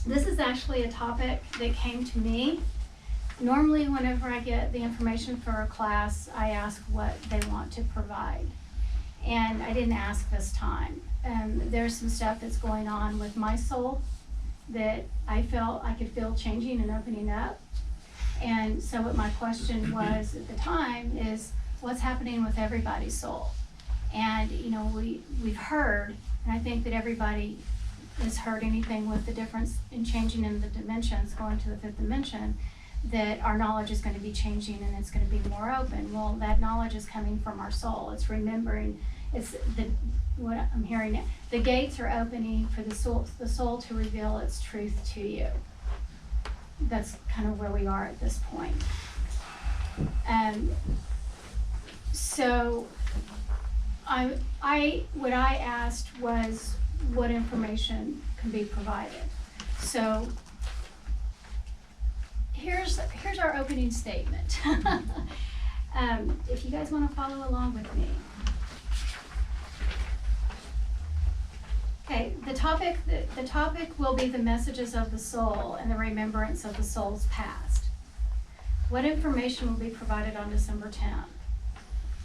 This is actually a topic that came to me. Normally, whenever I get the information for a class, I ask what they want to provide. And I didn't ask this time. There's some stuff that's going on with my soul that I felt I could feel changing and opening up. And so what my question was at the time is, what's happening with everybody's soul? And we've heard, and I think that everybody has heard anything with the difference in changing in the dimensions, going to the fifth dimension, that our knowledge is going to be changing and it's going to be more open. Well, that knowledge is coming from our soul. It's remembering. It's what I'm hearing. The gates are opening for the soul to reveal its truth to you. That's kind of where we are at this point. So what I asked was what information can be provided. So here's our opening statement. If you guys want to follow along with me. Okay, the topic will be the messages of the soul and the remembrance of the soul's past. What information will be provided on December 10th?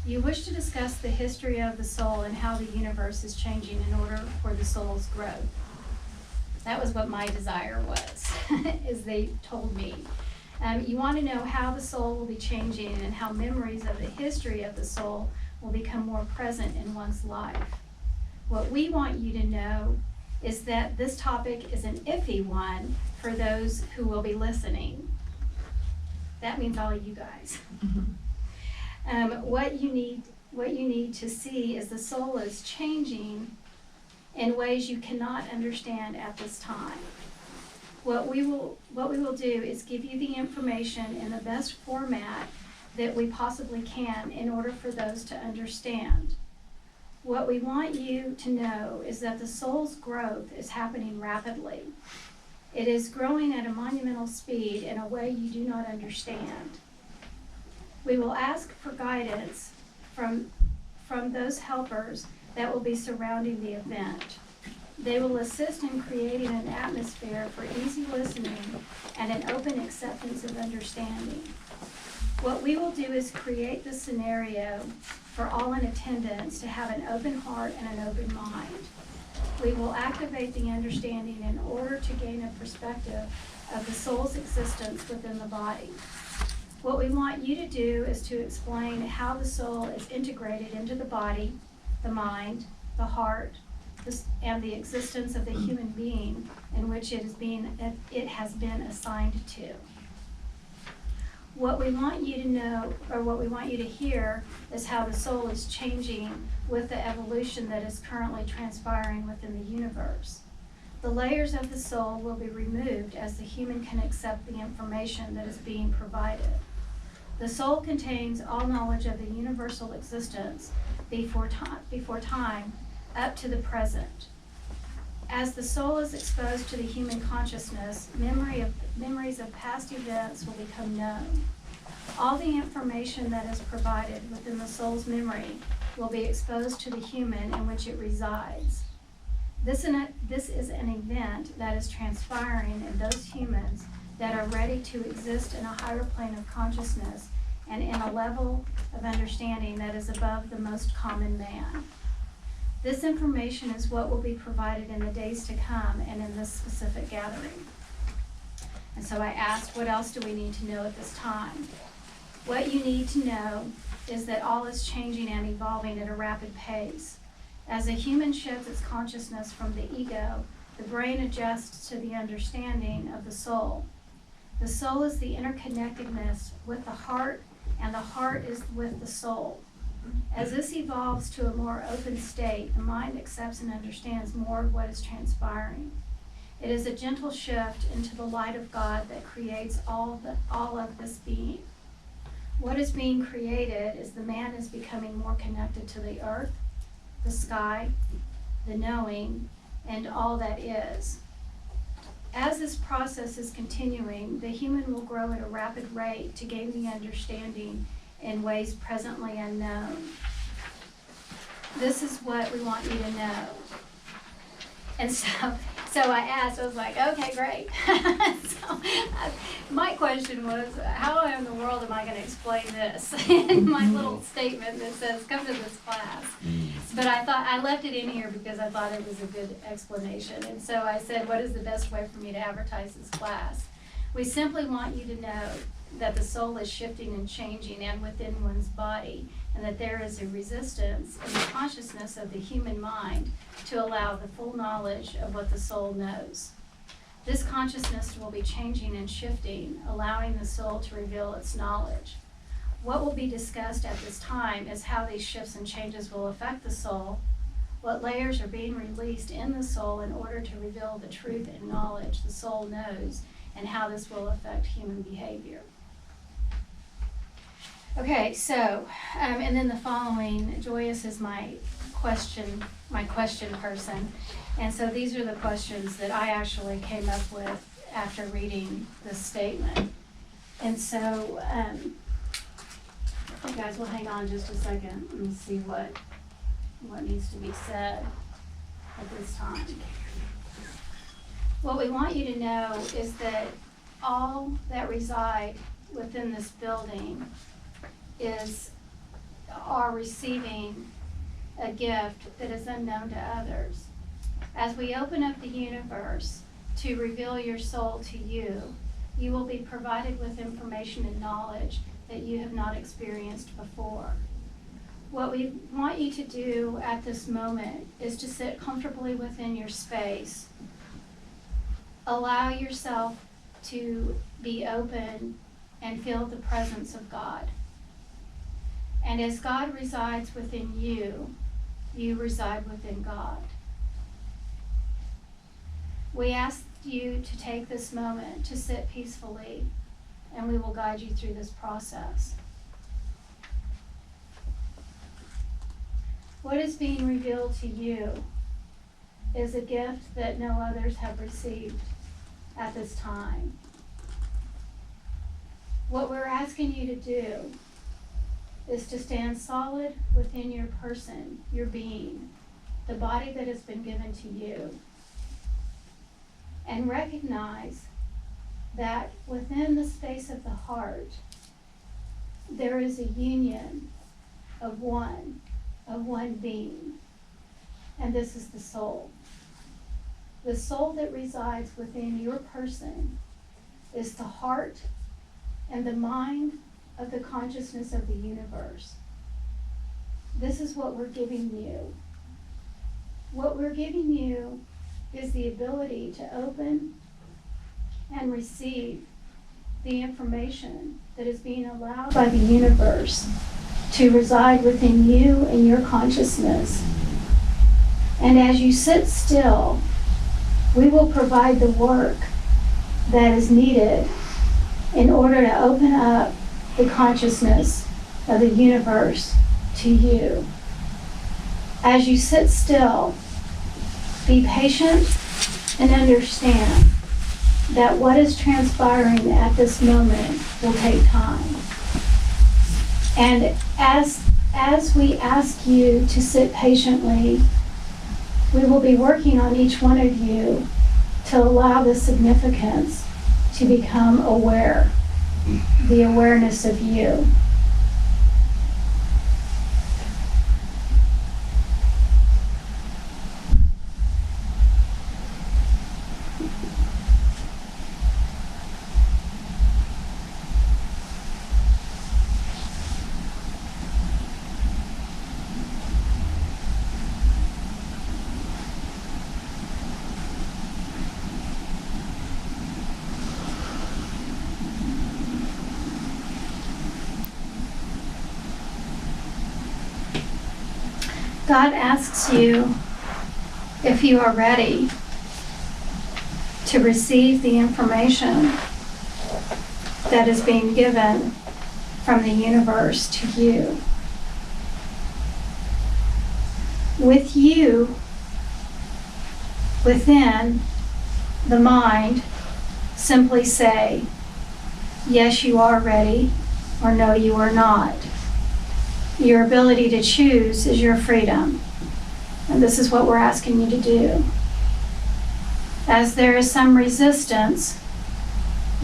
You wish to discuss the history of the soul and how the universe is changing in order for the soul's growth. That was what my desire was, as they told me. You want to know how the soul will be changing and how memories of the history of the soul will become more present in one's life. What we want you to know is that this topic is an iffy one for those who will be listening. That means all of you guys. What you need to see is the soul is changing in ways you cannot understand at this time. What we will do is give you the information in the best format that we possibly can in order for those to understand. What we want you to know is that the soul's growth is happening rapidly. It is growing at a monumental speed in a way you do not understand. We will ask for guidance from those helpers that will be surrounding the event. They will assist in creating an atmosphere for easy listening and an open acceptance of understanding. What we will do is create the scenario for all in attendance to have an open heart and an open mind. We will activate the understanding in order to gain a perspective of the soul's existence within the body. What we want you to do is to explain how the soul is integrated into the body, the mind, the heart, and the existence of the human being in which it has been assigned to. What we want you to know, or what we want you to hear, is how the soul is changing with the evolution that is currently transpiring within the universe. The layers of the soul will be removed as the human can accept the information that is being provided. The soul contains all knowledge of the universal existence before time up to the present. As the soul is exposed to the human consciousness, memories of past events will become known. All the information that is provided within the soul's memory will be exposed to the human in which it resides. This is an event that is transpiring in those humans that are ready to exist in a higher plane of consciousness and in a level of understanding that is above the most common man. This information is what will be provided in the days to come and in this specific gathering. And so I asked, what else do we need to know at this time? What you need to know is that all is changing and evolving at a rapid pace. As a human sheds its consciousness from the ego, the brain adjusts to the understanding of the soul. The soul is the interconnectedness with the heart, and the heart is with the soul. As this evolves to a more open state, the mind accepts and understands more of what is transpiring. It is a gentle shift into the light of God that creates all of this being. What is being created is the man is becoming more connected to the earth, the sky, the knowing, and all that is. As this process is continuing, the human will grow at a rapid rate to gain the understanding in ways presently unknown. This is what we want you to know. And so So I asked, I was like, okay, great. So my question was, how in the world am I going to explain this in my little statement that says, come to this class? But I thought, I left it in here because I thought it was a good explanation. And so I said, what is the best way for me to advertise this class? We simply want you to know that the soul is shifting and changing and within one's body, and that there is a resistance in the consciousness of the human mind to allow the full knowledge of what the soul knows. This consciousness will be changing and shifting, allowing the soul to reveal its knowledge. What will be discussed at this time is how these shifts and changes will affect the soul, what layers are being released in the soul in order to reveal the truth and knowledge the soul knows, and how this will affect human behavior. Okay, so, and then the following, Joyous is my question person. And so these are the questions that I actually came up with after reading this statement. And so, you guys will hang on just a second. Let me see what needs to be said at this time. What we want you to know is that all that reside within this building are receiving a gift that is unknown to others. As we open up the universe to reveal your soul to you, you will be provided with information and knowledge that you have not experienced before. What we want you to do at this moment is to sit comfortably within your space. Allow yourself to be open and feel the presence of God. And as God resides within you, you reside within God. We ask you to take this moment to sit peacefully, and we will guide you through this process. What is being revealed to you is a gift that no others have received at this time. What we're asking you to do is to stand solid within your person, your being, the body that has been given to you, and recognize that within the space of the heart, there is a union of one being, and this is the soul. The soul that resides within your person is the heart and the mind of the consciousness of the universe. This is what we're giving you. What we're giving you is the ability to open and receive the information that is being allowed by the universe to reside within you and your consciousness. And as you sit still, we will provide the work that is needed in order to open up the consciousness of the universe to you. As you sit still, be patient and understand that what is transpiring at this moment will take time. And as we ask you to sit patiently, we will be working on each one of you to allow the significance to become aware, the awareness of you. God asks you if you are ready to receive the information that is being given from the universe to you. With you within the mind, simply say, yes, you are ready, or no, you are not. Your ability to choose is your freedom. And this is what we're asking you to do. As there is some resistance,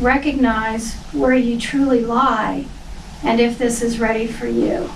recognize where you truly lie and if this is ready for you.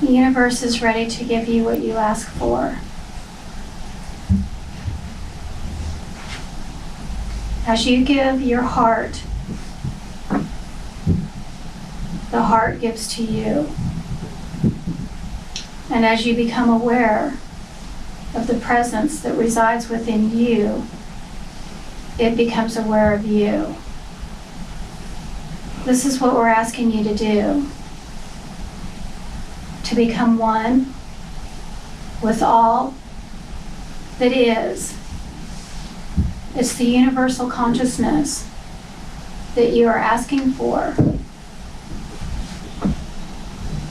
The universe is ready to give you what you ask for. As you give your heart, the heart gives to you. And as you become aware of the presence that resides within you, it becomes aware of you. This is what we're asking you to do. To become one with all that is. It's the universal consciousness that you are asking for,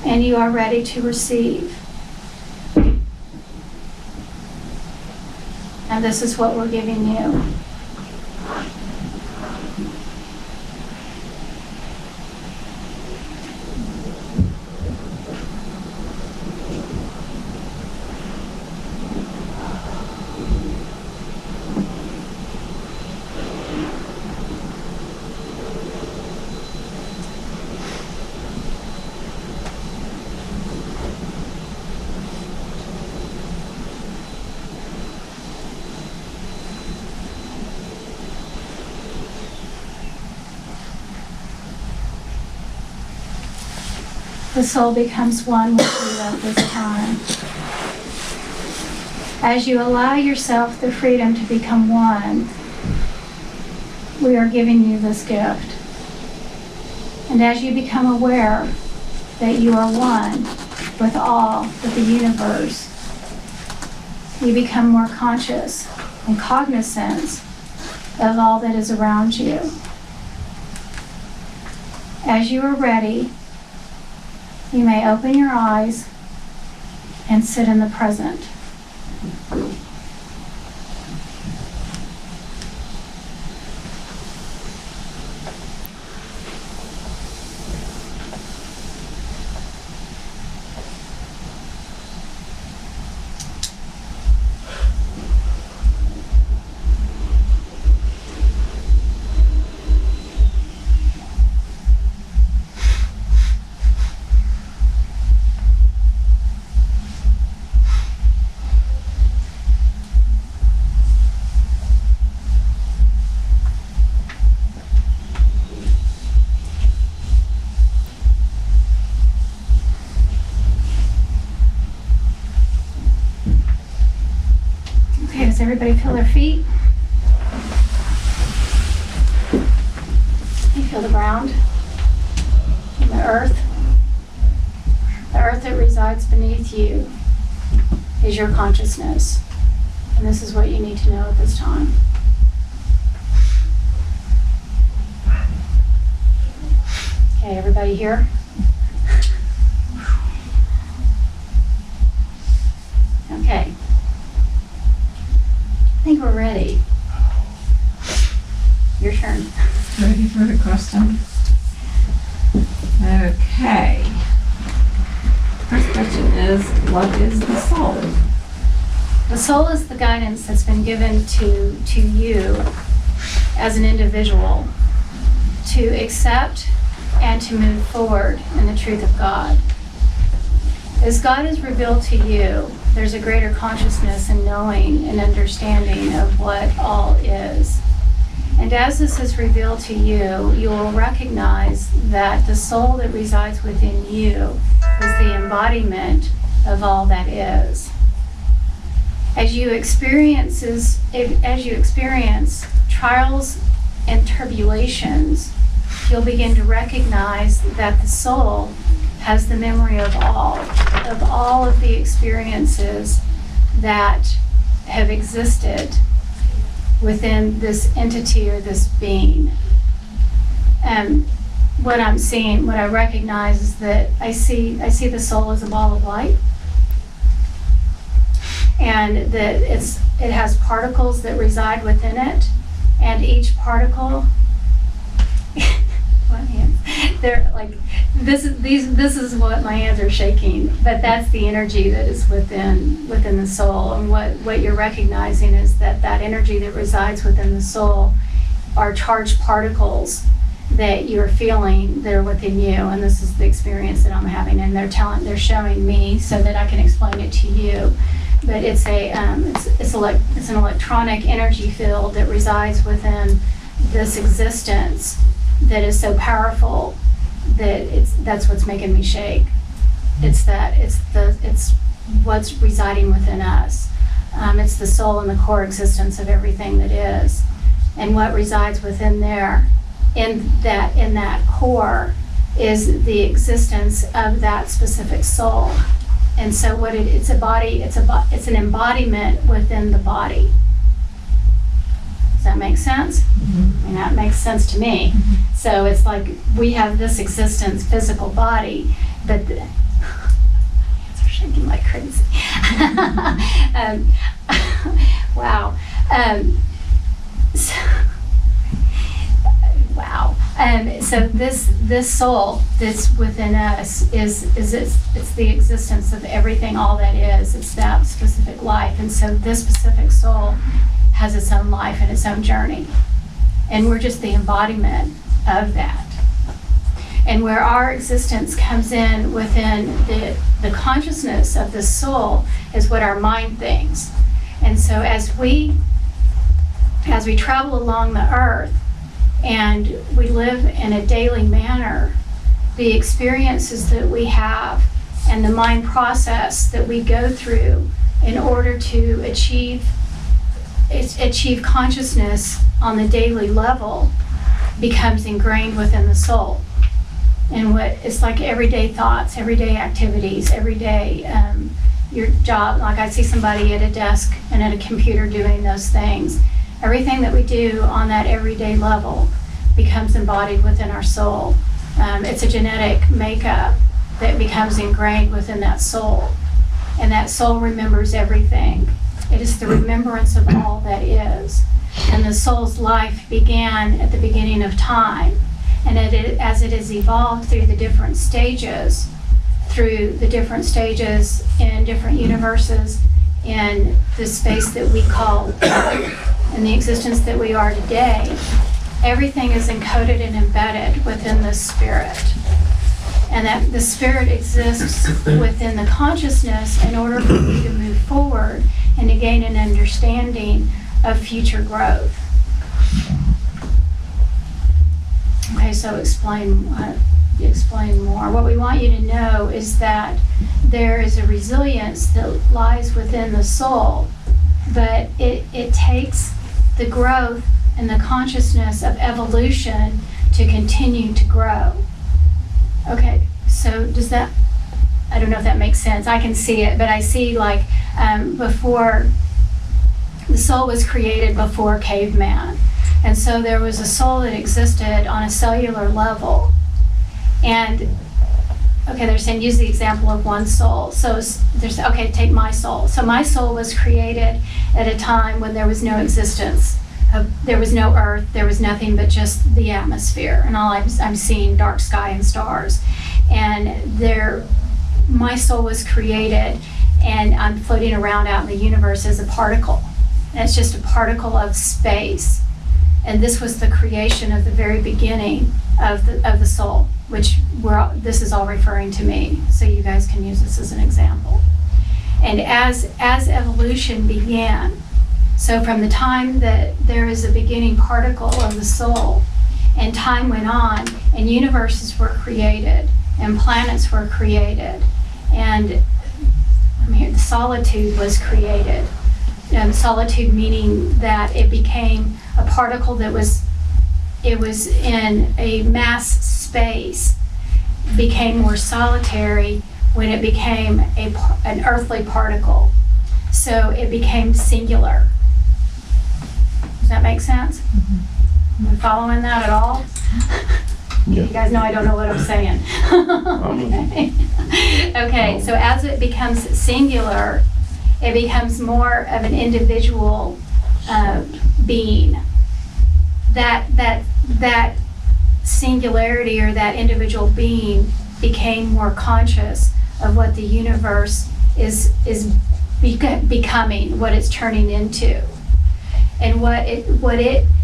and you are ready to receive. And this is what we're giving you. The soul becomes one with you at this time. As you allow yourself the freedom to become one, we are giving you this gift. And as you become aware that you are one with all of the universe, you become more conscious and cognizant of all that is around you. As you are ready, you may open your eyes and sit in the present. Does everybody feel their feet? You feel the ground and the earth. The earth that resides beneath you is your consciousness. And this is what you need to know at this time. Okay, everybody here? Okay. I think we're ready. Your turn. Ready for the question? Okay. First question is, what is the soul? The soul is the guidance that's been given to you as an individual to accept and to move forward in the truth of God. As God is revealed to you, there's a greater consciousness and knowing and understanding of what all is. And as this is revealed to you, you will recognize that the soul that resides within you is the embodiment of all that is. As you experience trials and tribulations, you'll begin to recognize that the soul has the memory of all of the experiences that have existed within this entity or this being. And what I recognize is that I see the soul as a ball of light, and that it has particles that reside within it, and each particle my hands, they're like this is what my hands are shaking, but that's the energy that is within the soul. And what you're recognizing is that energy that resides within the soul are charged particles that you're feeling that are within you, and this is the experience that I'm having, and they're showing me so that I can explain it to you. But it's an electronic energy field that resides within this existence that is so powerful that that's what's making me shake. It's what's residing within us. It's the soul and the core existence of everything that is, and what resides within there, in that core, is the existence of that specific soul. And so it's an embodiment within the body. Does that make sense? Mm-hmm. I mean, that makes sense to me. Mm-hmm. So it's like we have this existence, physical body, but my hands are shaking like crazy. Wow. Wow. So this soul that's within us it's the existence of everything, all that is. It's that specific life. And so this specific soul has its own life and its own journey. And we're just the embodiment of that. And where our existence comes in within the consciousness of the soul is what our mind thinks. And so as we travel along the earth and we live in a daily manner, the experiences that we have and the mind process that we go through in order to achieve consciousness on the daily level becomes ingrained within the soul. And it's like everyday thoughts, everyday activities, everyday your job. Like I see somebody at a desk and at a computer doing those things. Everything that we do on that everyday level becomes embodied within our soul. It's a genetic makeup that becomes ingrained within that soul. And that soul remembers everything. It is the remembrance of all that is. And the soul's life began at the beginning of time. And as it has evolved through the different stages in different universes, in the space that we call Earth, in the existence that we are today, everything is encoded and embedded within the spirit. And that the spirit exists within the consciousness in order for you to move forward and to gain an understanding of future growth. Okay, so explain more. What we want you to know is that there is a resilience that lies within the soul, but it takes the growth and the consciousness of evolution to continue to grow. Okay, so I don't know if that makes sense. I can see it, but I see like before, the soul was created before caveman. And so there was a soul that existed on a cellular level. And, okay, they're saying use the example of one soul. So take my soul. So my soul was created at a time when there was no existence. There was no earth, there was nothing but just the atmosphere. And all I'm seeing dark sky and stars. And my soul was created, and I'm floating around out in the universe as a particle. And it's just a particle of space. And this was the creation of the very beginning of the soul, which this is all referring to me, so you guys can use this as an example. And as evolution began, so from the time that there is a beginning particle of the soul, and time went on, and universes were created, and planets were created, and the solitude was created. Solitude meaning that it became a particle that was in a mass space, became more solitary when it became an earthly particle. So it became singular. Does that make sense? Mm-hmm. Am I following that at all? Yeah. You guys know I don't know what I'm saying. Okay, so as it becomes singular, it becomes more of an individual being. That singularity or that individual being became more conscious of what the universe is becoming, what it's turning into, and what it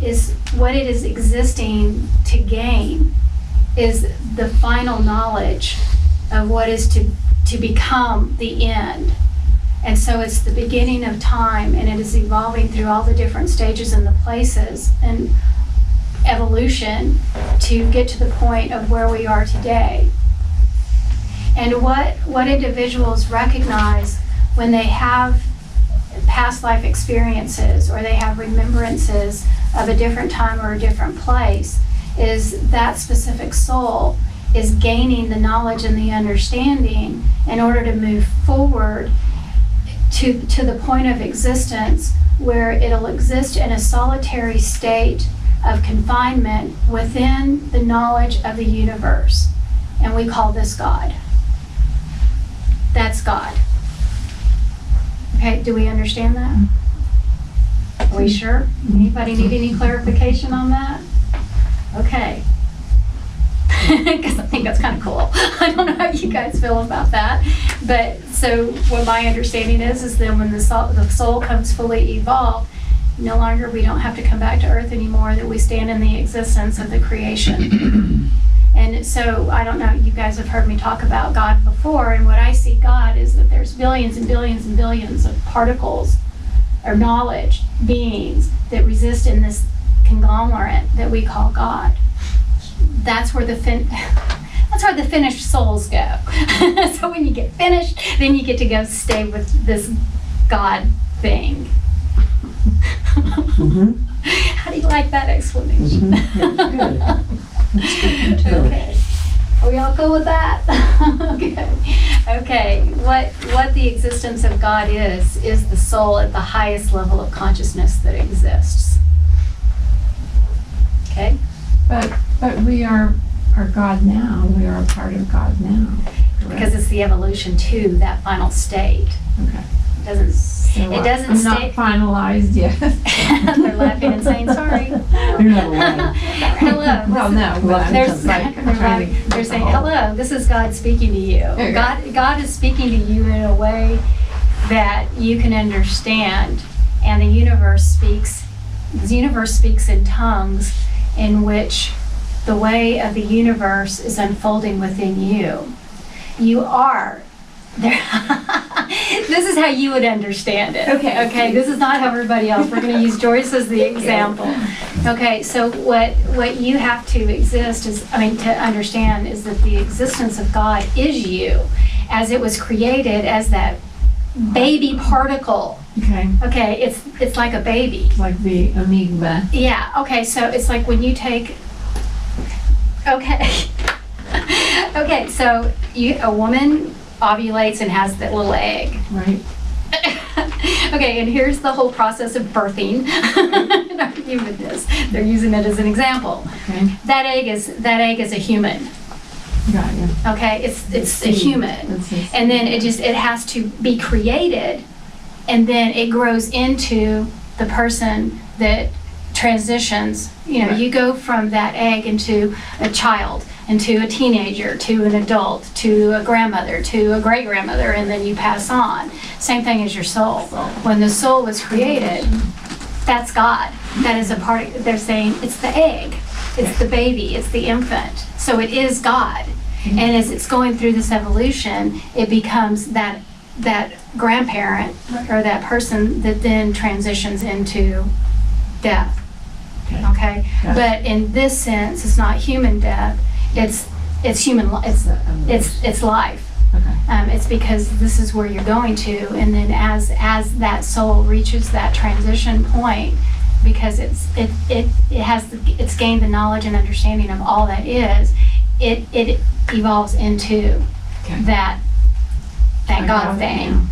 is existing to gain is the final knowledge of what is to become the end. And so it's the beginning of time, and it is evolving through all the different stages and the places and evolution to get to the point of where we are today. And what individuals recognize when they have past life experiences or they have remembrances of a different time or a different place is that specific soul is gaining the knowledge and the understanding in order to move forward to the point of existence where it'll exist in a solitary state of confinement within the knowledge of the universe. And we call this God. That's God. Okay, do we understand that? Are we sure? Anybody need any clarification on that? Okay. Because I think that's kind of cool. I don't know how you guys feel about that. But so what my understanding is then when the soul comes fully evolved, no longer we don't have to come back to earth anymore, that we stand in the existence of the creation. And so I don't know, you guys have heard me talk about God before, and what I see God is that there's billions and billions and billions of particles or knowledge, beings that resist in this conglomerate that we call God. That's where the finished souls go. So when you get finished, then you get to go stay with this God thing. Mm-hmm. How do you like that explanation? Mm-hmm. Yeah, good. Okay. Are we all cool with that? Okay. What the existence of God is the soul at the highest level of consciousness that exists. Okay? But we are God now. We are a part of God now. Correct? Because it's the evolution to that final state. Okay. It doesn't I'm stay. not finalized yet. They're laughing and saying sorry. You're not alone. Hello. Well, no, but I'm just like trying to. They're saying, hello, this is God speaking to you. Okay. God is speaking to you in a way that you can understand, and the universe speaks in tongues in which the way of the universe is unfolding within you. You are there. This is how you would understand it. Okay. This is not how everybody else. We're going to use Joyce as the example. Okay. So what you have to to understand is that the existence of God is you, as it was created as that baby particle. Okay. Okay. It's like a baby. Like the amoeba. Yeah. Okay. So it's like when you take. Okay. Okay. So a woman ovulates and has that little egg. Right. Okay, and here's the whole process of birthing. They're using it as an example. Okay. That egg is a human. Got you. Okay, it's a human, It's and then it has to be created, and then it grows into the person that transitions. Right. You go from that egg into a child, into a teenager, to an adult, to a grandmother, to a great-grandmother, and then you pass on. Same thing as your soul. When the soul was created, that's God. that is a part, they're saying it's the egg, it's the baby, it's the infant. So it is God. And as it's going through this evolution, it becomes that grandparent or that person that then transitions into death. Okay? Gotcha. But in this sense, it's not human death. It's human. It's life. Okay. It's because this is where you're going to, and then as that soul reaches that transition point, because it's gained the knowledge and understanding of all that is, it evolves into Okay. that thank I God got it thing. now.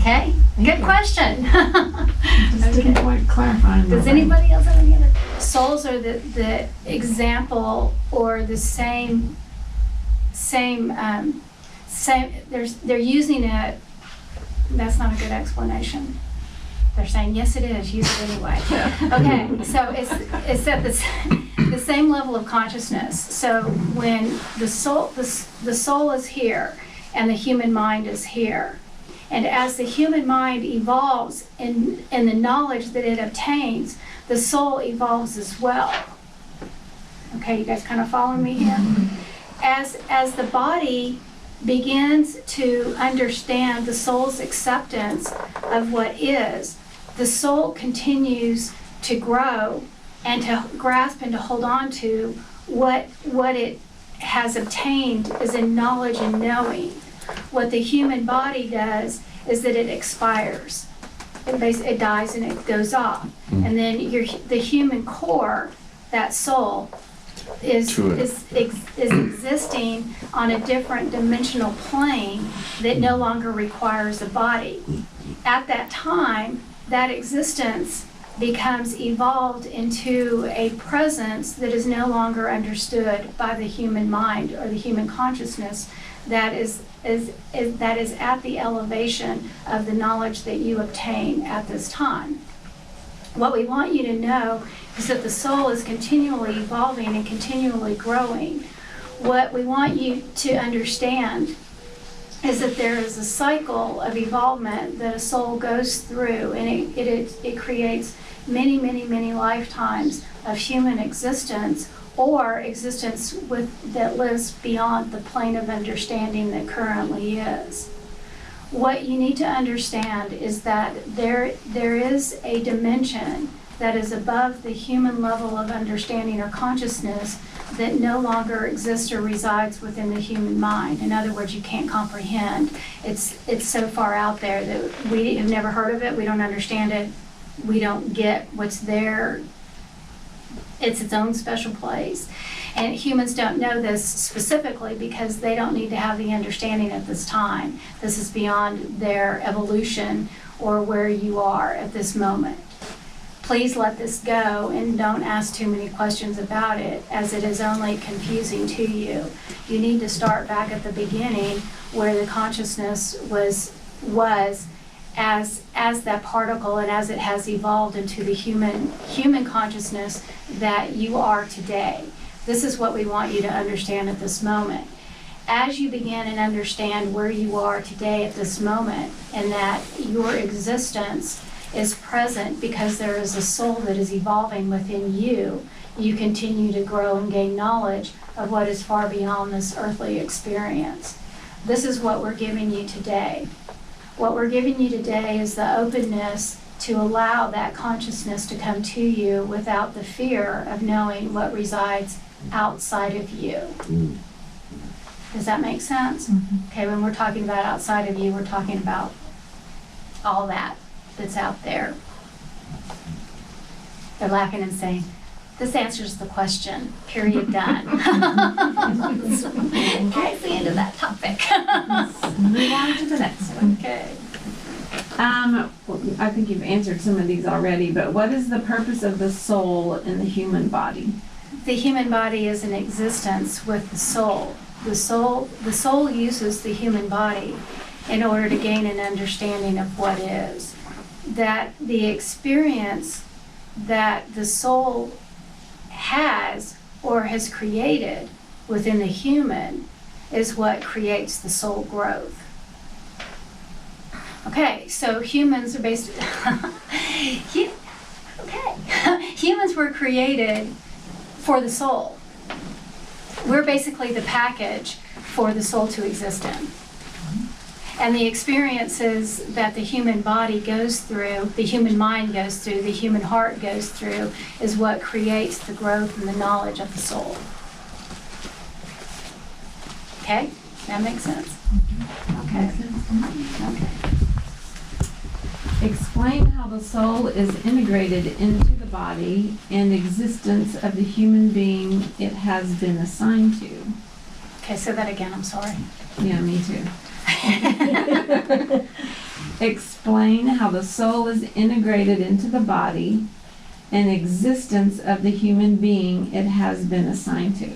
Okay, good you. question. Just didn't quite clarify. Does anybody else have any other? Souls are the example or the same. They're using it. That's not a good explanation. They're saying yes, it is. Use it anyway. Okay, so it's at the same level of consciousness. So when the soul is here, and the human mind is here. And as the human mind evolves in the knowledge that it obtains, the soul evolves as well. Okay, you guys kind of following me here? As the body begins to understand the soul's acceptance of what is, the soul continues to grow and to grasp and to hold on to what it has obtained is in knowledge and knowing. What the human body does is that it expires. It dies and it goes off. And then the human core, that soul, is existing on a different dimensional plane that no longer requires a body. At that time, that existence becomes evolved into a presence that is no longer understood by the human mind or the human consciousness that is at the elevation of the knowledge that you obtain at this time. What we want you to know is that the soul is continually evolving and continually growing. What we want you to understand is that there is a cycle of evolvement that a soul goes through, and it creates many, many, many lifetimes of human existence or existence that lives beyond the plane of understanding that currently is. What you need to understand is that there is a dimension that is above the human level of understanding or consciousness that no longer exists or resides within the human mind. In other words, you can't comprehend. It's so far out there that we have never heard of it, we don't understand it, we don't get what's there. It's its own special place. And humans don't know this specifically because they don't need to have the understanding at this time. This is beyond their evolution or where you are at this moment. Please let this go and don't ask too many questions about it, as it is only confusing to you. You need to start back at the beginning where the consciousness was as that particle and as it has evolved into the human consciousness that you are today. This is what we want you to understand at this moment. As you begin and understand where you are today at this moment, and that your existence is present because there is a soul that is evolving within you, you continue to grow and gain knowledge of what is far beyond this earthly experience. This is what we're giving you today. What we're giving you today is the openness to allow that consciousness to come to you without the fear of knowing what resides outside of you. Does that make sense? Mm-hmm. Okay, when we're talking about outside of you, we're talking about all that's out there. They're laughing and saying, this answers the question, period, done. That's the end of that topic. Move on to the next one. Okay. Well, I think you've answered some of these already, but what is the purpose of the soul in the human body? The human body is an existence with the soul. The soul uses the human body in order to gain an understanding of what is. That the experience that the soul has or has created within the human is what creates the soul growth. Okay, so humans are based. Okay, Humans were created for the soul. We're basically the package for the soul to exist in. And the experiences that the human body goes through, the human mind goes through, the human heart goes through, is what creates the growth and the knowledge of the soul. Okay? That makes sense? Okay. Okay. Explain how the soul is integrated into the body and existence of the human being it has been assigned to. Okay, say that again, I'm sorry. Yeah, me too. Explain how the soul is integrated into the body and existence of the human being it has been assigned to.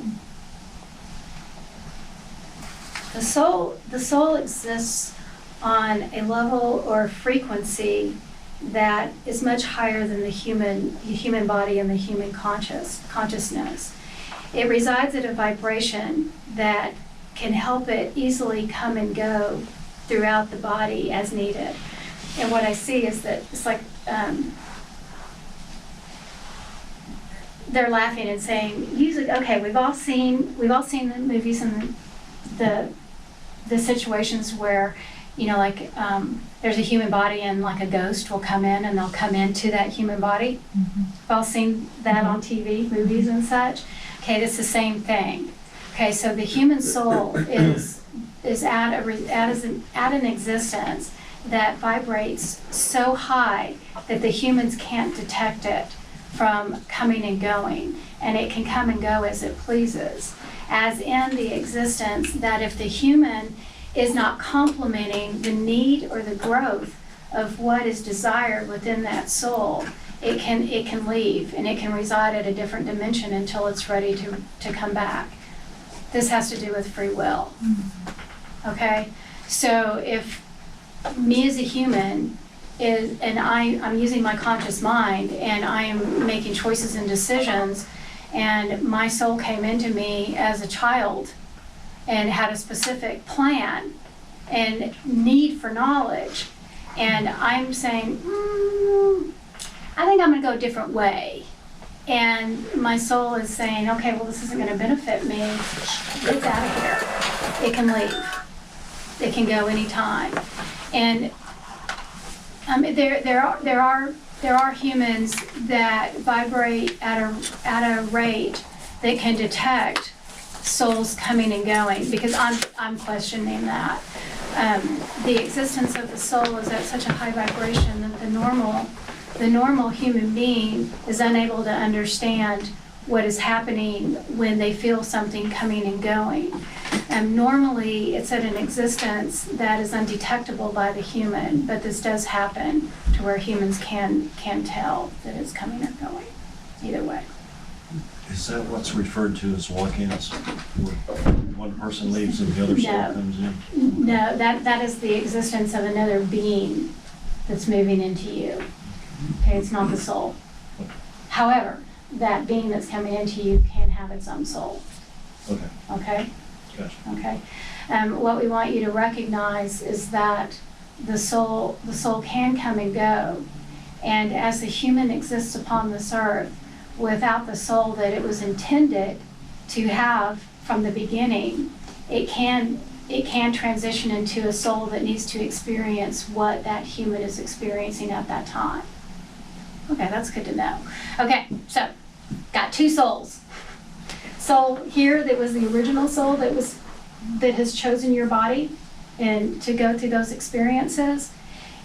The soul exists on a level or frequency that is much higher than the human body and the human consciousness. It resides at a vibration that can help it easily come and go throughout the body as needed. And what I see is that it's like they're laughing and saying, usually, okay, we've all seen the movies and the situations where, you know, like there's a human body and like a ghost will come in and they'll come into that human body. We've all seen that on TV, movies and such. Okay, it's the same thing. Okay, so the human soul is at an existence that vibrates so high that the humans can't detect it from coming and going, and it can come and go as it pleases. As in the existence that if the human is not complementing the need or the growth of what is desired within that soul, it can leave and it can reside at a different dimension until it's ready to come back. This has to do with free will. Okay? So if me as a human and I'm using my conscious mind and I am making choices and decisions, and my soul came into me as a child and had a specific plan and need for knowledge, and I'm saying, I think I'm going to go a different way. And my soul is saying, okay, well, this isn't going to benefit me. It's out of here. It can leave. It can go anytime. And there are humans that vibrate at a rate that can detect souls coming and going, because I'm questioning that. The existence of the soul is at such a high vibration that the normal human being is unable to understand what is happening when they feel something coming and going. Normally, it's at an existence that is undetectable by the human, but this does happen to where humans can tell that it's coming or going, either way. Is that what's referred to as walk-ins? Where one person leaves and the other soul No. comes in? No, that is the existence of another being that's moving into you. Okay, it's not the soul. However, that being that's coming into you can have its own soul. Okay, Okay? gotcha. Okay. What we want you to recognize is that the soul can come and go, and as the human exists upon this earth, without the soul that it was intended to have from the beginning, it can transition into a soul that needs to experience what that human is experiencing at that time. Okay, that's good to know. Okay, so got two souls. Soul here that was the original soul that has chosen your body and to go through those experiences,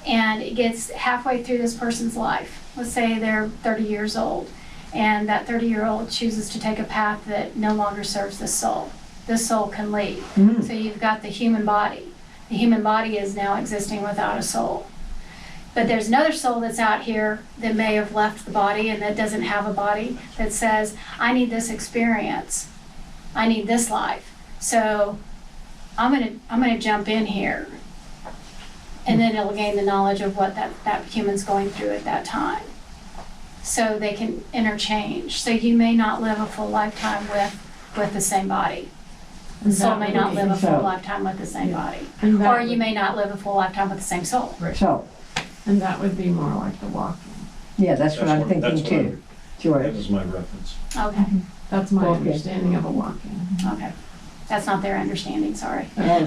and it gets halfway through this person's life. Let's say they're 30 years old, and that 30-year-old chooses to take a path that no longer serves this soul. This soul can leave. So you've got the human body. The human body is now existing without a soul. But there's another soul that's out here that may have left the body and that doesn't have a body that says, I need this experience. I need this life. So I'm gonna jump in here. And then it'll gain the knowledge of what that human's going through at that time. So they can interchange. So you may not live a full lifetime with the same body. The soul may not live a full lifetime with the same body. Or you may not live a full lifetime with the same soul. So, And that would be more like the walking. yeah, that's what I'm thinking that's what I too. That Joy. was my reference. Okay, That's my Walk-in. understanding of a walk-in. okay. That's not their understanding, sorry. Oh,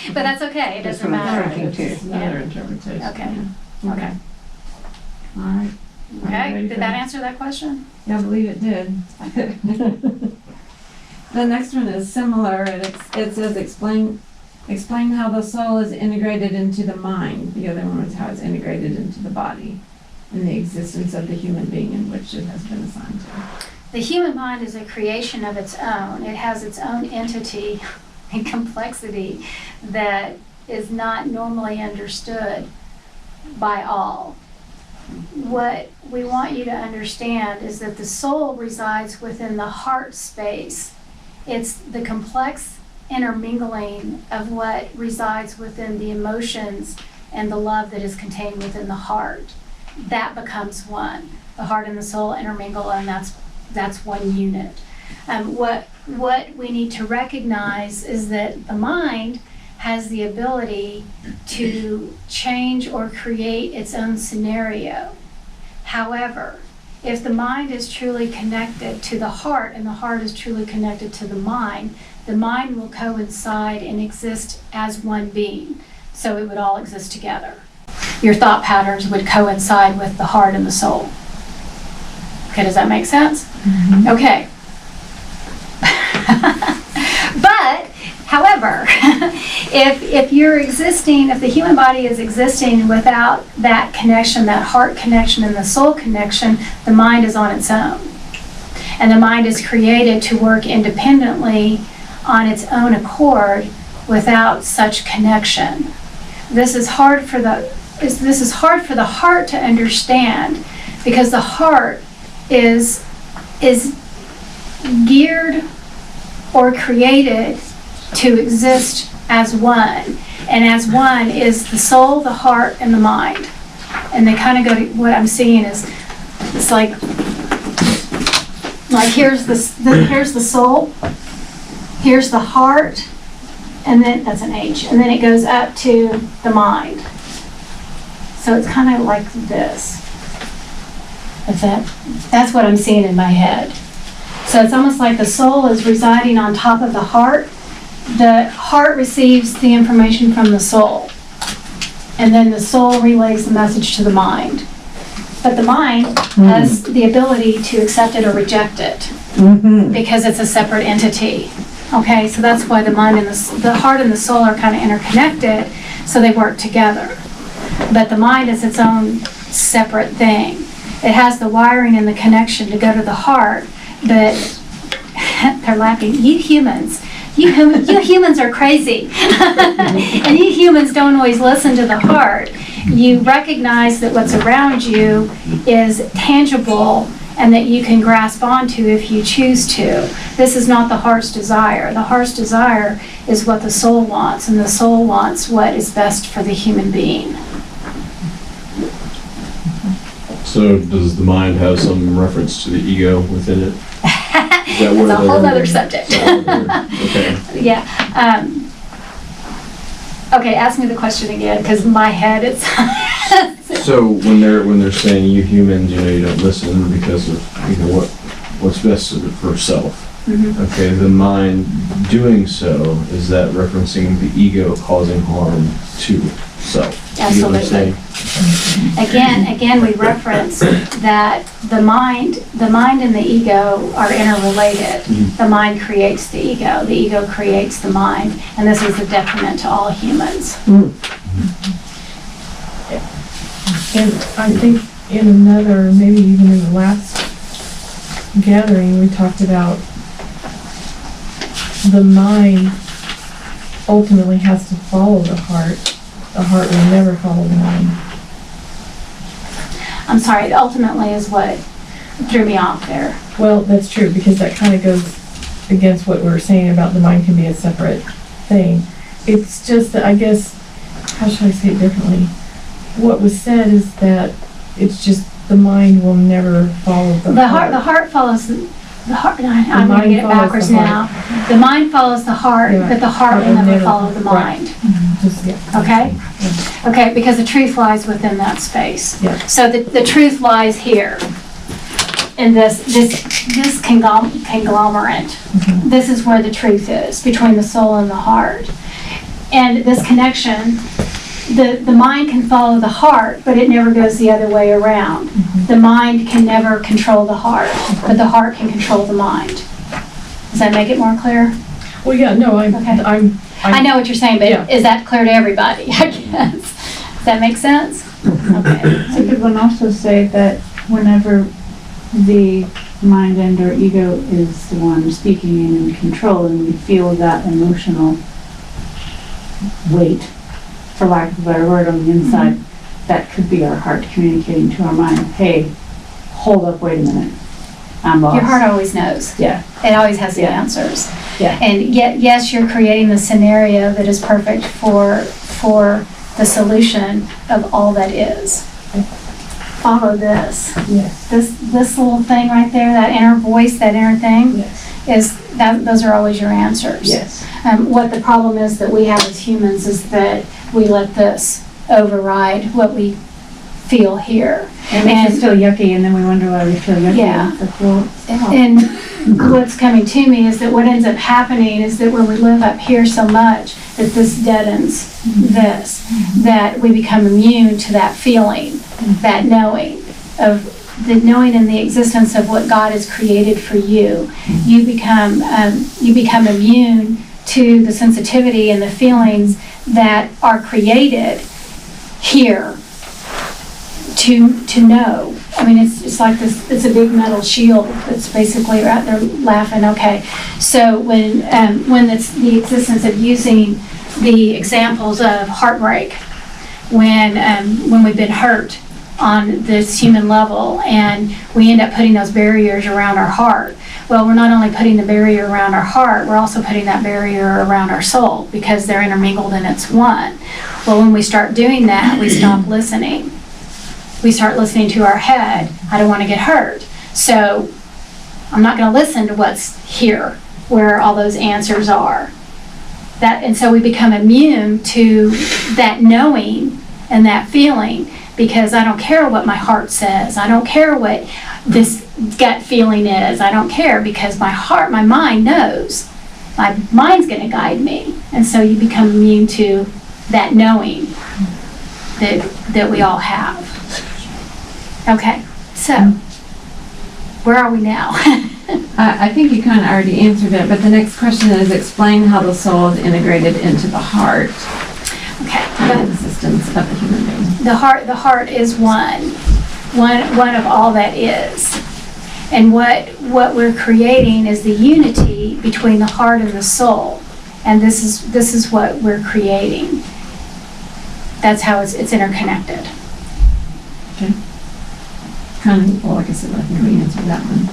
But that's okay, it That's doesn't what I'm matter. thinking. It's another interpretation. Okay. Yeah. Okay. All right. Okay, ready did for that this? answer that question? Yeah, I believe it did. The next one is similar. It says explain how the soul is integrated into the mind. The other one was how it's integrated into the body and the existence of the human being in which it has been assigned to. The human mind is a creation of its own. It has its own entity and complexity that is not normally understood by all. What we want you to understand is that the soul resides within the heart space. It's the complex intermingling of what resides within the emotions and the love that is contained within the heart. That becomes one. The heart and the soul intermingle, and that's one unit. What we need to recognize is that the mind has the ability to change or create its own scenario. However, if the mind is truly connected to the heart and the heart is truly connected to the mind will coincide and exist as one being. So it would all exist together. Your thought patterns would coincide with the heart and the soul. Okay, does that make sense? Okay. But, however, if the human body is existing without that connection, that heart connection and the soul connection, the mind is on its own. And the mind is created to work independently on its own accord without such connection. This is hard for the heart to understand, because the heart is geared or created to exist as one. And as one is the soul, the heart, and the mind. And they kind of go to, what I'm seeing is, it's like here's the soul, here's the heart, and then that's an H, and then it goes up to the mind. So it's kind of like this. That's what I'm seeing in my head. So it's almost like the soul is residing on top of the heart. The heart receives the information from the soul, and then the soul relays the message to the mind. But the mind has the ability to accept it or reject it because it's a separate entity. Okay, so that's why the mind and the heart and the soul are kind of interconnected, so they work together. But the mind is its own separate thing. It has the wiring and the connection to go to the heart, but they're laughing. You humans are crazy. And you humans don't always listen to the heart. You recognize that what's around you is tangible and that you can grasp onto if you choose to. This is not the heart's desire. The heart's desire is what the soul wants, and the soul wants what is best for the human being. So does the mind have some reference to the ego within it? It's a whole other subject. Okay. Yeah. Okay, ask me the question again, because my head is. So when they're saying you humans, you don't listen because of what's best for self. Mhm. Okay, the mind doing so, is that referencing the ego causing harm to self? You get what I'm Absolutely. saying? Again, we reference that the mind and the ego are interrelated. Mhm. The mind creates the ego creates the mind, and this is a detriment to all humans. And I think in another, maybe even in the last gathering, we talked about the mind ultimately has to follow the heart. The heart will never follow the mind. I'm sorry, ultimately is what threw me off there. Well, that's true, because that kind of goes against what we were saying about the mind can be a separate thing. It's just that, I guess, how should I say it differently? What was said is that it's just the mind will never follow the heart. The heart follows the heart. I'm going to mind get it follows backwards the now. The mind follows the heart, Yeah. but the heart will never follow the Right. mind. Just, yeah. Okay? Okay, because the truth lies within that space. Yeah. So the truth lies here. in this conglomerate. This is where the truth is, between the soul and the heart. And this connection, the mind can follow the heart, but it never goes the other way around. The mind can never control the heart, but the heart can control the mind. Does that make it more clear? Well, yeah, no, Okay. I know what you're saying, but Yeah. is that clear to everybody? I guess. Does that make sense? Okay. So could one also say that whenever the mind and or ego is the one speaking and in control, and we feel that emotional weight, for lack of a better word, on the inside, that could be our heart communicating to our mind, hey, hold up, wait a minute, I'm lost. Your heart always knows. Yeah, It always has the Yeah. answers. yeah. And yet, yes, you're creating the scenario that is perfect for the solution of all that is. Follow this. Yes. This little thing right there, that inner voice, that inner thing, Yes. those are always your answers. Yes. What the problem is that we have as humans is that we let this override what we feel here. It makes us feel yucky, and then we wonder why we feel yucky. Yeah. It's like, well, stop. And what's coming to me is that what ends up happening is that when we live up here so much, that this deadens this, that we become immune to that feeling, that knowing of the knowing in the existence of what God has created for you. You become immune to the sensitivity and the feelings that are created here to know. I mean, it's like this, it's a big metal shield that's basically right there laughing, okay. So when it's the existence of using the examples of heartbreak, when we've been hurt on this human level and we end up putting those barriers around our heart. Well, we're not only putting the barrier around our heart, we're also putting that barrier around our soul because they're intermingled and it's one. Well, when we start doing that, we stop listening. We start listening to our head. I don't want to get hurt. So I'm not going to listen to what's here, where all those answers are. And so we become immune to that knowing and that feeling because I don't care what my heart says. I don't care what this gut feeling is. I don't care because my mind knows. My mind's going to guide me. And so you become immune to that knowing that we all have. Okay, so where are we now? I think you kind of already answered it, but the next question is explain how the soul is integrated into the heart Okay, and the existence of the human being. the heart is one of all that is. And what we're creating is the unity between the heart and the soul. And this is what we're creating. That's how it's interconnected. Kind of, well, like I said, I think we answered that one.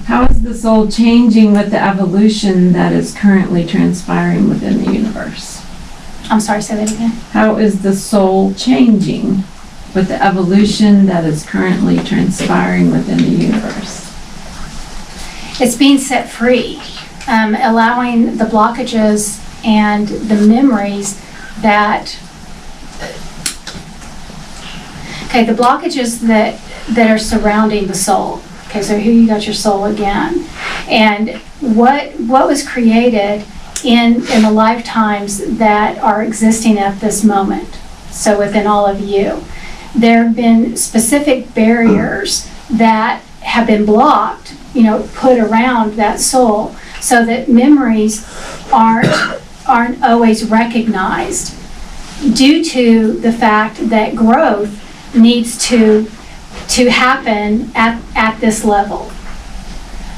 How is the soul changing with the evolution that is currently transpiring within the universe? I'm sorry, say that again. How is the soul changing with the evolution that is currently transpiring within the universe? It's being set free, allowing the blockages and the memories that, the blockages that are surrounding the soul. Okay, so here you got your soul again. And what was created in the lifetimes that are existing at this moment, so within all of you, there have been specific barriers that have been blocked, put around that soul so that memories aren't always recognized due to the fact that growth needs to happen at this level.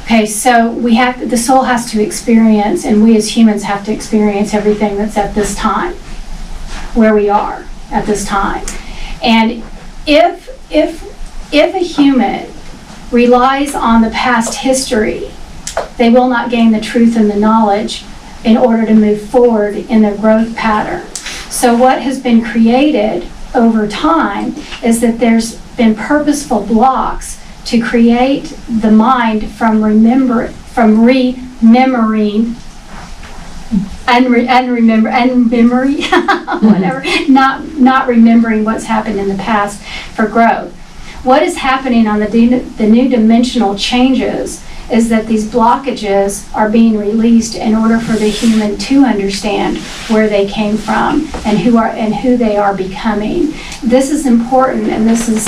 Okay, so the soul has to experience, and we as humans have to experience everything that's at this time, where we are at this time. And if a human relies on the past history, they will not gain the truth and the knowledge in order to move forward in their growth pattern. So what has been created over time is that there's been purposeful blocks to create the mind from remembering, whatever, not remembering what's happened in the past for growth. what is happening on the new dimensional changes is that these blockages are being released in order for the human to understand where they came from and who they are becoming. This is important and this is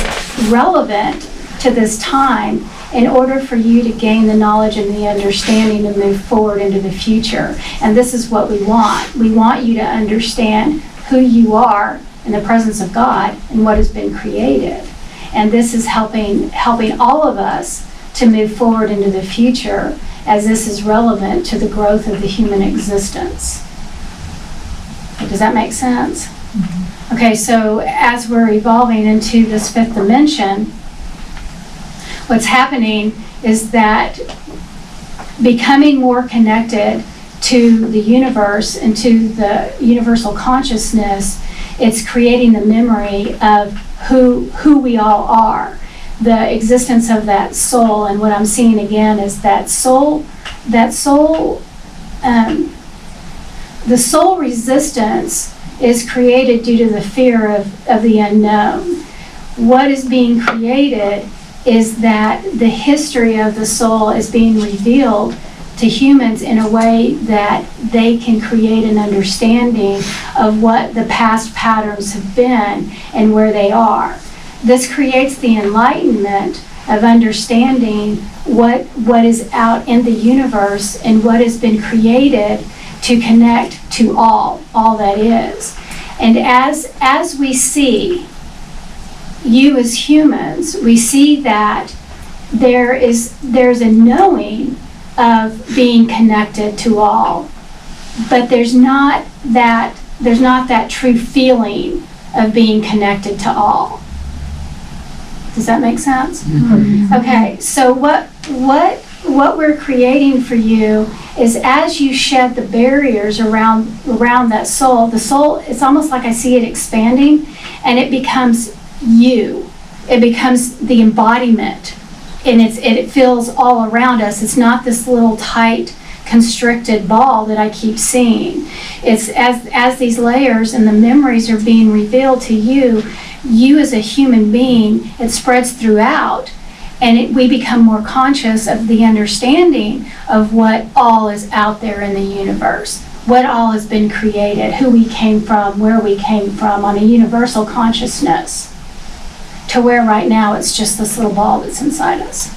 relevant to this time in order for you to gain the knowledge and the understanding to move forward into the future. And this is what we want. We want you to understand who you are in the presence of God and what has been created. And this is helping all of us to move forward into the future, as this is relevant to the growth of the human existence. Does that make sense? Mm-hmm. Okay, so as we're evolving into this fifth dimension, what's happening is that becoming more connected to the universe and to the universal consciousness, it's creating the memory of who we all are, the existence of that soul. And what I'm seeing again is the soul resistance is created due to the fear of the unknown. What is being created is that the history of the soul is being revealed to humans in a way that they can create an understanding of what the past patterns have been and where they are. This creates the enlightenment of understanding what is out in the universe and what has been created to connect to all that is. And as we see you as humans, we see that there's a knowing of being connected to all, but there's not that true feeling of being connected to all. Does that make sense? Mm-hmm. Okay, so what we're creating for you is, as you shed the barriers around that soul, the soul, it's almost like I see it expanding, and it becomes you. It becomes the embodiment, and it feels all around us. It's not this little tight, constricted ball that I keep seeing. It's as these layers and the memories are being revealed to you as a human being, it spreads throughout, and we become more conscious of the understanding of what all is out there in the universe, what all has been created, who we came from, where we came from, on a universal consciousness, to where right now it's just this little ball that's inside us.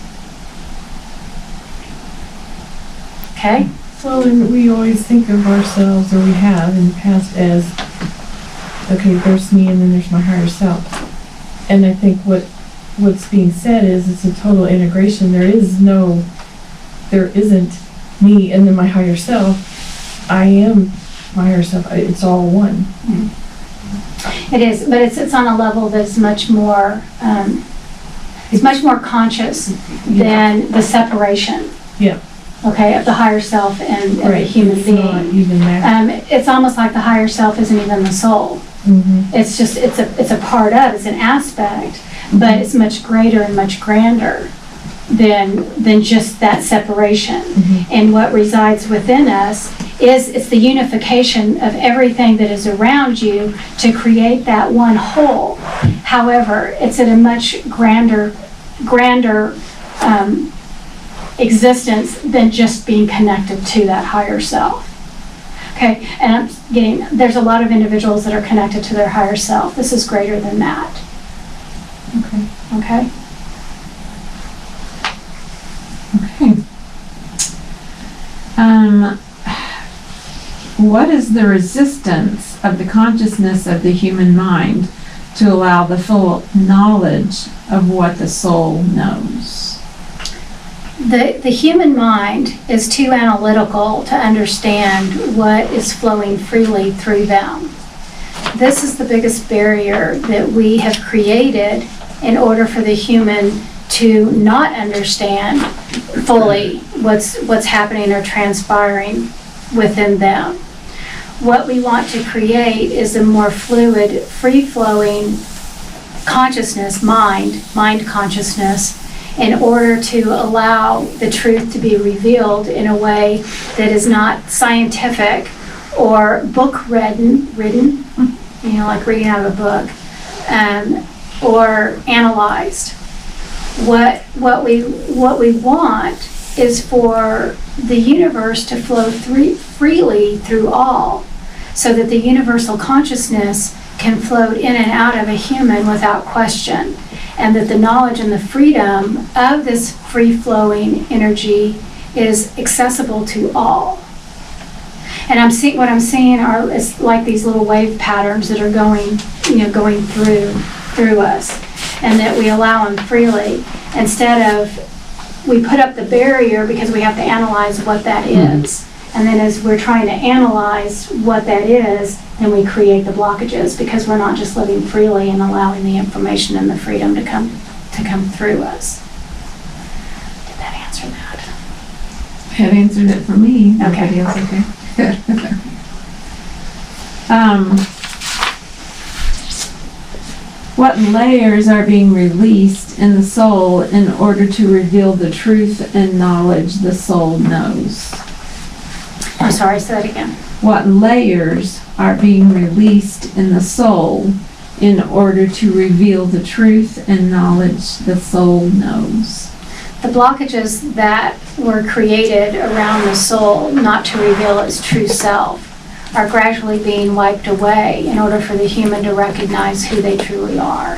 Okay? Well, and we always think of ourselves, or we have in the past, as, okay, there's me and then there's my higher self. And I think what's being said is it's a total integration. There isn't me and then my higher self. I am my higher self. It's all one. It is, but it's on a level that's much more, it's much more conscious than the separation. Yeah. Okay, of the higher self and the human It's not being. even that. It's almost like the higher self isn't even the soul. Mm-hmm. It's just, it's a part of, it's an aspect, but it's much greater and much grander than just that separation. Mm-hmm. And what resides within us it's the unification of everything that is around you to create that one whole. However, it's at a much grander existence than just being connected to that higher self. Okay, and there's a lot of individuals that are connected to their higher self. This is greater than that. Okay. Okay? Okay. What is the resistance of the consciousness of the human mind to allow the full knowledge of what the soul knows? The human mind is too analytical to understand what is flowing freely through them. This is the biggest barrier that we have created in order for the human to not understand fully what's happening or transpiring within them. What we want to create is a more fluid, free-flowing consciousness, mind consciousness, in order to allow the truth to be revealed in a way that is not scientific or book-written, like reading out of a book, or analyzed. What we want is for the universe to flow freely through all, so that the universal consciousness can float in and out of a human without question, and that the knowledge and the freedom of this free-flowing energy is accessible to all. And what I'm seeing is like these little wave patterns that are going through us, and that we allow them freely, instead of we put up the barrier because we have to analyze what that is. And then as we're trying to analyze what that is, then we create the blockages, because we're not just living freely and allowing the information and the freedom to come through us. Did that answer that? Had answered it for me. Okay. Everybody else okay? What layers are being released in the soul in order to reveal the truth and knowledge the soul knows? I'm sorry, say that again. What layers are being released in the soul in order to reveal the truth and knowledge the soul knows? The blockages that were created around the soul not to reveal its true self are gradually being wiped away in order for the human to recognize who they truly are.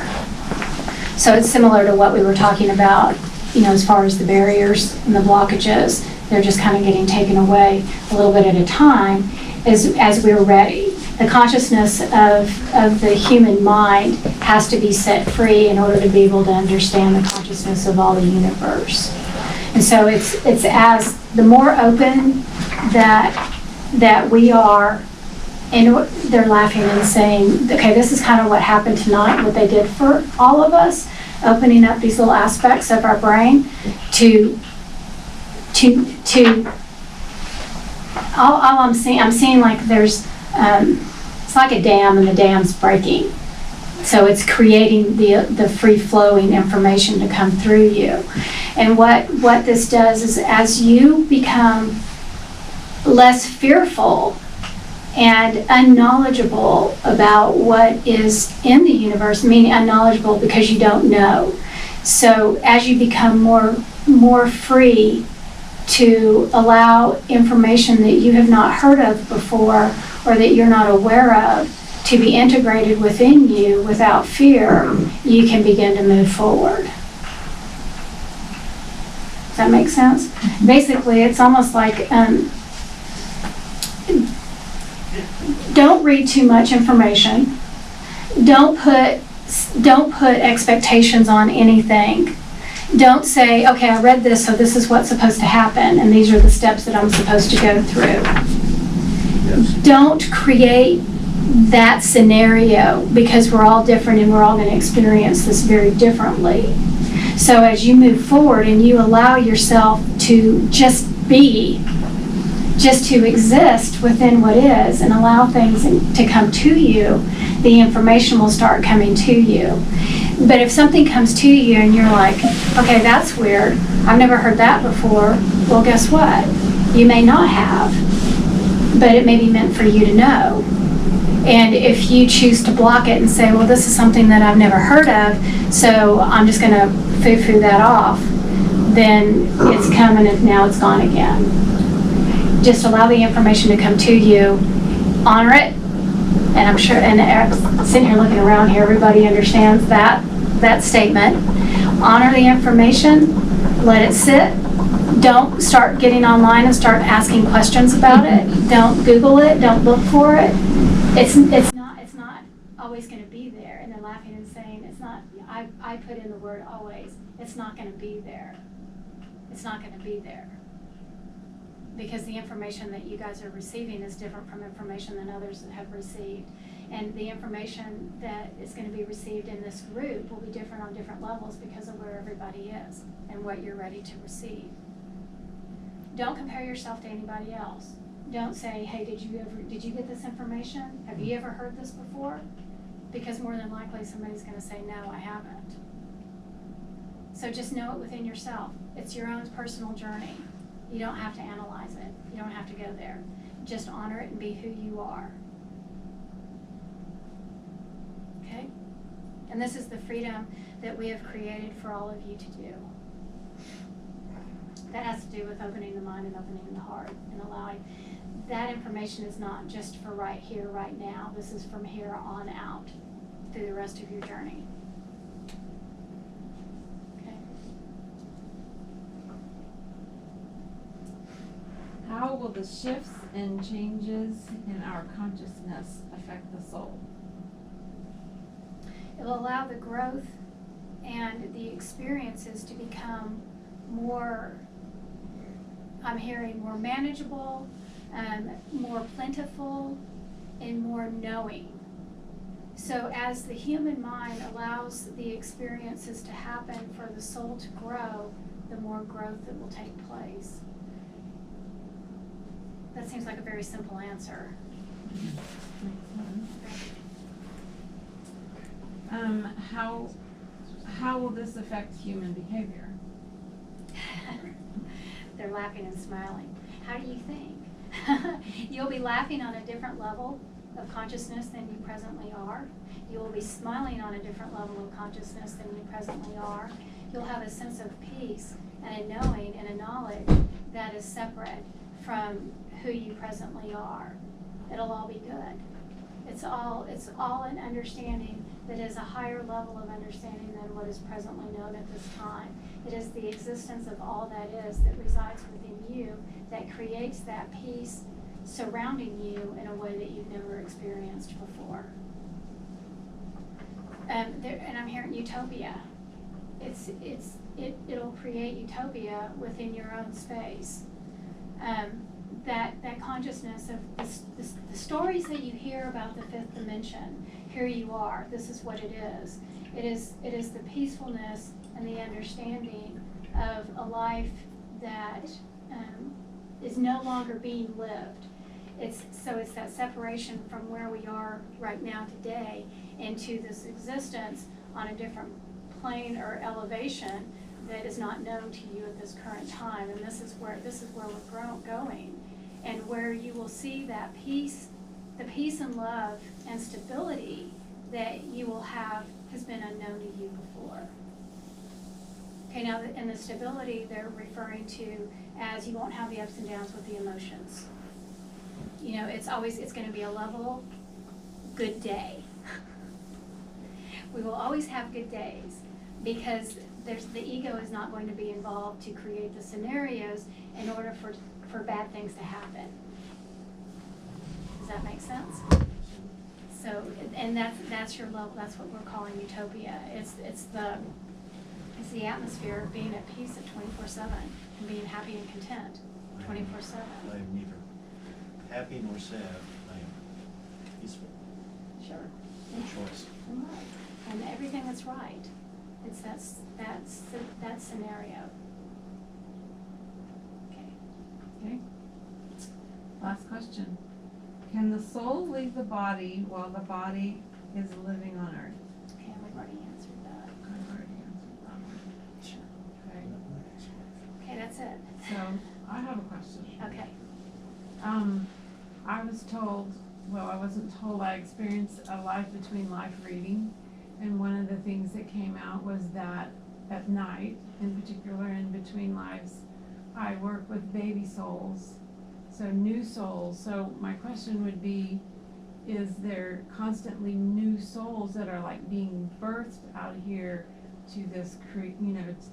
So it's similar to what we were talking about, as far as the barriers and the blockages. They're just kind of getting taken away a little bit at a time as we're ready. The consciousness of the human mind has to be set free in order to be able to understand the consciousness of all the universe. And so it's as the more open that we are, and they're laughing and saying, okay, this is kind of what happened tonight, what they did for all of us, opening up these little aspects of our brain to all I'm seeing like there's it's like a dam, and the dam's breaking, so it's creating the free flowing information to come through you. And what this does is, as you become less fearful and unknowledgeable about what is in the universe, meaning unknowledgeable because you don't know, so as you become more free to allow information that you have not heard of before, or that you're not aware of, to be integrated within you without fear, you can begin to move forward. Does that make sense? Basically, it's almost like don't read too much information. Don't put expectations on anything. Don't say, okay, I read this, so this is what's supposed to happen, and these are the steps that I'm supposed to go through. Yes. Don't create that scenario, because we're all different and we're all going to experience this very differently. So as you move forward and you allow yourself to just to exist within what is, and allow things to come to you, the information will start coming to you. But if something comes to you and you're like, okay, that's weird, I've never heard that before, well, guess what? You may not have, but it may be meant for you to know. And if you choose to block it and say, well, this is something that I've never heard of, so I'm just going to foo-foo that off, then it's coming and now it's gone again. Just allow the information to come to you, honor it, and I'm sure, and Eric's sitting here looking around here, everybody understands that statement. Honor the information, let it sit. Don't start getting online and start asking questions about it. Don't Google it, don't look for it. It's not always going to be there. And they're laughing and saying, it's not, I put in the word always, it's not going to be there. It's not going to be there. Because the information that you guys are receiving is different from information than others that have received. And the information that is going to be received in this group will be different on different levels because of where everybody is and what you're ready to receive. Don't compare yourself to anybody else. Don't say, hey, did you get this information? Have you ever heard this before? Because more than likely somebody's going to say, no, I haven't. So just know it within yourself. It's your own personal journey. You don't have to analyze it. You don't have to go there. Just honor it and be who you are. Okay? And this is the freedom that we have created for all of you to do. That has to do with opening the mind and opening the heart and allowing. That information is not just for right here, right now. This is from here on out through the rest of your journey. Okay. How will the shifts and changes in our consciousness affect the soul? It will allow the growth and the experiences to become more, I'm hearing, more manageable, more plentiful, and more knowing. So as the human mind allows the experiences to happen for the soul to grow, the more growth that will take place. That seems like a very simple answer. How will this affect human behavior? They're laughing and smiling. How do you think? You'll be laughing on a different level of consciousness than you presently are. You will be smiling on a different level of consciousness than you presently are. You'll have a sense of peace and a knowing and a knowledge that is separate from who you presently are. It'll all be good. It's all an understanding that is a higher level of understanding than what is presently known at this time. It is the existence of all that is that resides within you that creates that peace surrounding you in a way that you've never experienced before. And I'm hearing utopia. It'll create utopia within your own space. That consciousness of the stories that you hear about the fifth dimension. Here you are. This is what it is. It is the peacefulness and the understanding of a life that is no longer being lived. It's that separation from where we are right now today into this existence on a different plane or elevation that is not known to you at this current time. And this is where we're going, and where you will see that peace, the peace and love and stability that you will have has been unknown to you before. Okay, now in the stability they're referring to as you won't have the ups and downs with the emotions. You know, it's going to be a level good day. We will always have good days because the ego is not going to be involved to create the scenarios in order for bad things to happen. Does that make sense? So, and that's your level. That's what we're calling utopia. It's the atmosphere of being at peace at 24/7 and being happy and content 24/7. I am neither happy nor sad. I am peaceful. Sure. No choice. Right. And everything that's right. It's that scenario. Okay. Okay. Last question. Can the soul leave the body while the body is living on earth? Okay, we've already answered that. I've already answered that one. Sure. Okay. Okay, that's it. So I have a question. Okay. I was told, well, I wasn't told, I experienced a life between life reading, and one of the things that came out was that at night, in particular in between lives, I work with baby souls, so new souls. So my question would be, is there constantly new souls that are like being birthed out here to this,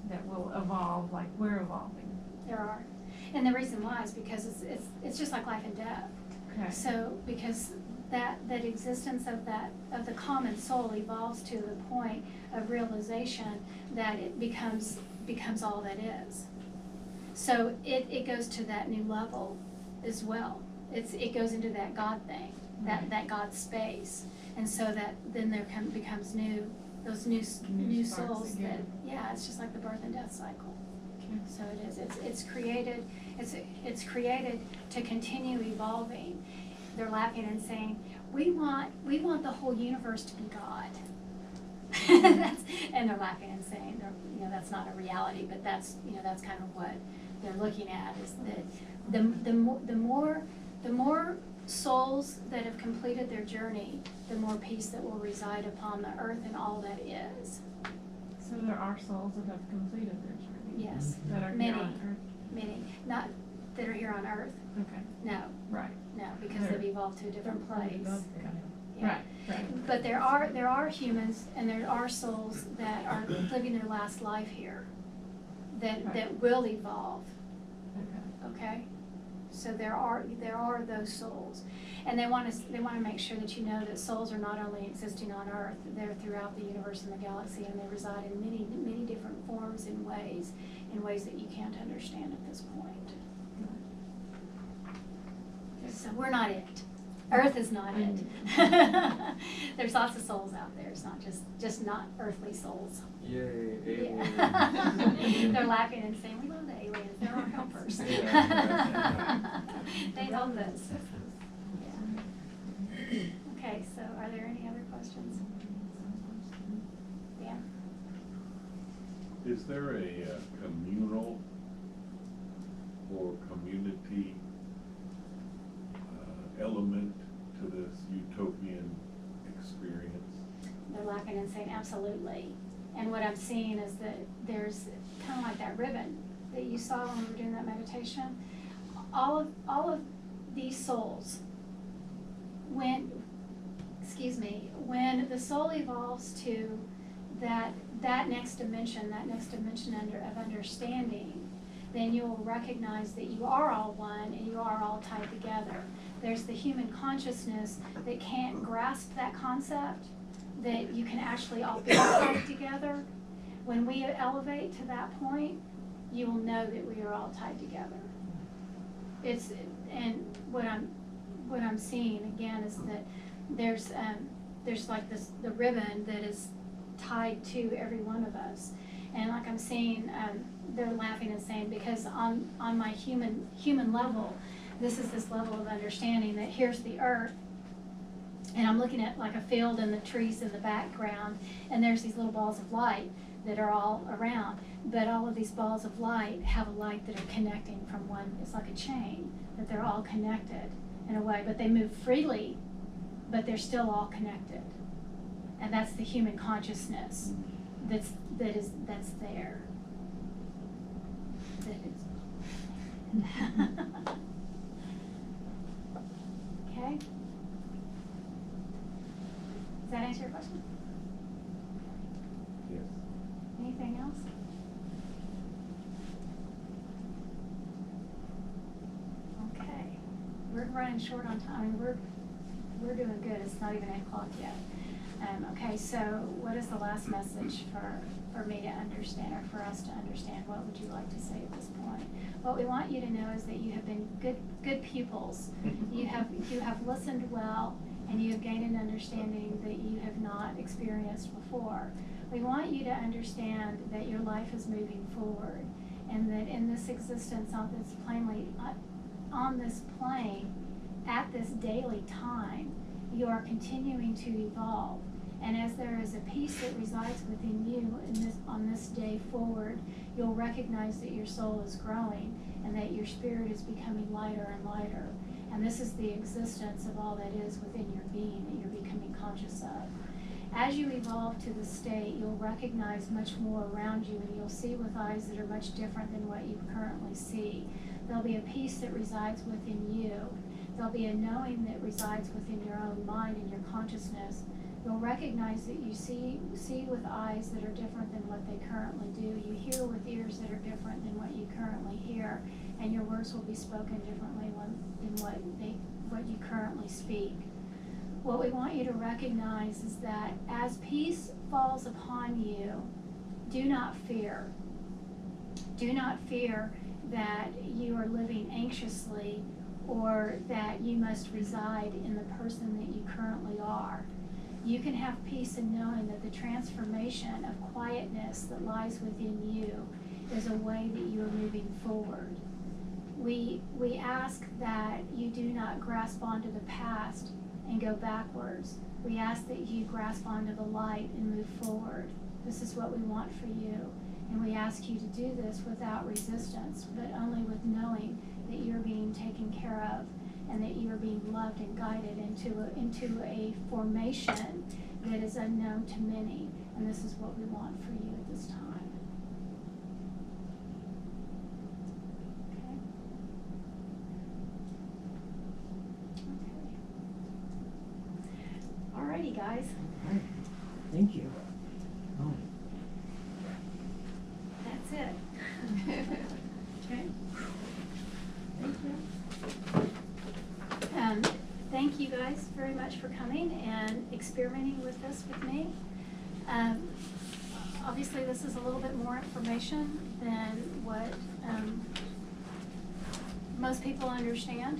that will evolve like we're evolving? There are. And the reason why is because it's just like life and death. Okay. So because that existence of the common soul evolves to the point of realization that it becomes all that is. So it goes to that new level as well. It goes into that God thing, that God space, and so that then there becomes those new sparks souls again. that it's just like the birth and death cycle. Okay. So it is. It's created to continue evolving. They're laughing and saying, "We want the whole universe to be God." And they're laughing and saying, that's not a reality, but that's kind of what they're looking at. Is that the more souls that have completed their journey, the more peace that will reside upon the earth and all that is. So there are souls that have completed their journey. Yes, That are Many. here on earth. many, not that are here on earth, Okay, no, right. no, because they've evolved to a different place. Yeah. Right, right. But there are humans and there are souls that are living their last life here that will evolve, Okay. okay? So there are those souls. And they want to make sure that you know that souls are not only existing on earth, they're throughout the universe and the galaxy, and they reside in many, many different forms and ways, in ways that you can't understand at this point. So we're not it. Earth is not it. There's lots of souls out there. It's not just not earthly souls. Yay, Yeah. They're laughing and saying, "We love the aliens. They're our helpers." They help us. Yeah. Okay. So, are there any other questions? Dan? Is there a communal or community element to this utopian experience? They're laughing and saying, "Absolutely." And what I'm seeing is that there's kind of like that ribbon that you saw when we were doing that meditation. All of these souls, when the soul evolves to that next dimension of understanding, then you will recognize that you are all one and you are all tied together. There's the human consciousness that can't grasp that concept, that you can actually all be tied together. When we elevate to that point, you will know that we are all tied together. And what I'm seeing again is that there's like the ribbon that is tied to every one of us. And like I'm seeing, they're laughing and saying, because on my human level, this is this level of understanding that here's the earth, and I'm looking at like a field and the trees in the background, and there's these little balls of light that are all around. But all of these balls of light have a light that are connecting from one, it's like a chain, that they're all connected in a way, but they move freely, but they're still all connected. And that's the human consciousness that's there. That is. Okay? Does that answer your question? Yes. Anything else? Okay. We're running short on time. I mean, we're doing good. It's not even 8 o'clock yet. Okay, so what is the last message for me to understand, or for us to understand? What would you like to say at this point? What we want you to know is that you have been good pupils. You have listened well, and you have gained an understanding that you have not experienced before. We want you to understand that your life is moving forward, and that in this existence on this plane, at this daily time, you are continuing to evolve. And as there is a peace that resides within you on this day forward, you'll recognize that your soul is growing and that your spirit is becoming lighter and lighter. And this is the existence of all that is within your being that you're becoming conscious of. As you evolve to this state, you'll recognize much more around you, and you'll see with eyes that are much different than what you currently see. There'll be a peace that resides within you. There'll be a knowing that resides within your own mind and your consciousness. You'll recognize that you see with eyes that are different than what they currently do. You hear with ears that are different than what you currently hear, and your words will be spoken differently than what you currently speak. What we want you to recognize is that as peace falls upon you, do not fear. Do not fear that you are living anxiously, or that you must reside in the person that you currently are. You can have peace in knowing that the transformation of quietness that lies within you is a way that you are moving forward. We ask that you do not grasp onto the past and go backwards. We ask that you grasp onto the light and move forward. This is what we want for you. And we ask you to do this without resistance, but only with knowing that you're being taken care of, and that you are being loved and guided into a formation that is unknown to many. And this is what we want for you at this time. Okay. Alrighty, guys. Thank you. Oh, That's it. Okay. Thank you. Thank you guys very much for coming and experimenting with this with me. Obviously, this is a little bit more information than what most people understand.